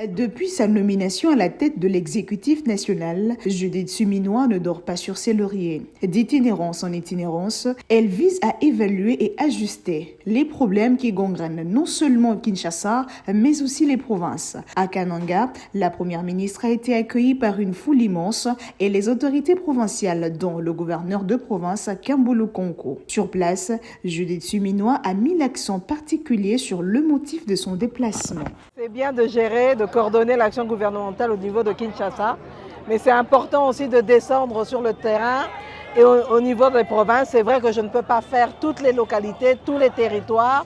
Depuis sa nomination à la tête de l'exécutif national, Judith Suminwa ne dort pas sur ses lauriers. D'itinérance en itinérance, elle vise à évaluer et ajuster les problèmes qui gangrènent non seulement Kinshasa, mais aussi les provinces. À Kananga, la première ministre a été accueillie par une foule immense et les autorités provinciales, dont le gouverneur de province Kambulu Konko. Sur place, Judith Suminwa a mis l'accent particulier sur le motif de son déplacement. C'est bien de gérer, de coordonner l'action gouvernementale au niveau de Kinshasa, mais c'est important aussi de descendre sur le terrain et au niveau des provinces. C'est vrai que je ne peux pas faire toutes les localités, tous les territoires,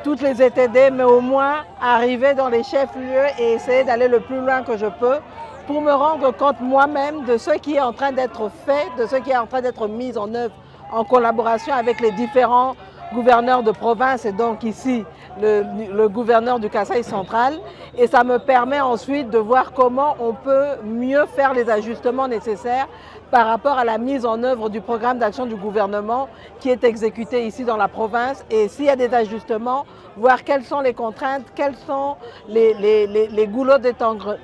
toutes les ETD, mais au moins arriver dans les chefs-lieux et essayer d'aller le plus loin que je peux pour me rendre compte moi-même de ce qui est en train d'être fait, de ce qui est en train d'être mis en œuvre en collaboration avec les différents gouverneur de province et donc ici le gouverneur du Kasaï central, et ça me permet ensuite de voir comment on peut mieux faire les ajustements nécessaires par rapport à la mise en œuvre du programme d'action du gouvernement qui est exécuté ici dans la province, et s'il y a des ajustements, voir quelles sont les contraintes, quels sont les goulots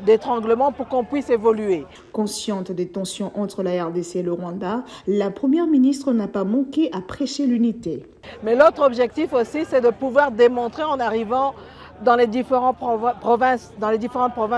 d'étranglement pour qu'on puisse évoluer. Consciente des tensions entre la RDC et le Rwanda, la première ministre n'a pas manqué à prêcher l'unité. Mais l'autre objectif aussi, c'est de pouvoir démontrer en arrivant dans les différentes provinces,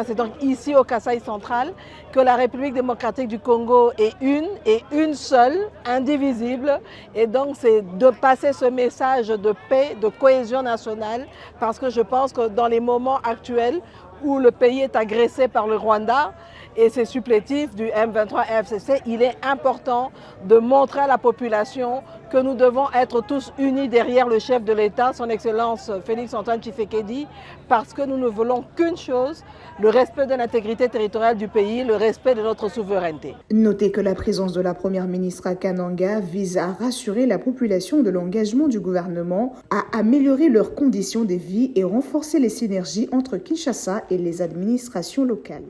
et donc ici au Kasaï central, que la République démocratique du Congo est une seule, indivisible, et donc c'est de passer ce message de paix, de cohésion nationale, parce que je pense que dans les moments actuels où le pays est agressé par le Rwanda et ses supplétifs du M23 FCC, il est important de montrer à la population que nous devons être tous unis derrière le chef de l'État, son Excellence Félix-Antoine Tshisekedi, parce que nous ne voulons qu'une chose, le respect de l'intégrité territoriale du pays, le respect de notre souveraineté. Notez que la présence de la première ministre à Kananga vise à rassurer la population de l'engagement du gouvernement, à améliorer leurs conditions de vie et renforcer les synergies entre Kinshasa et les administrations locales.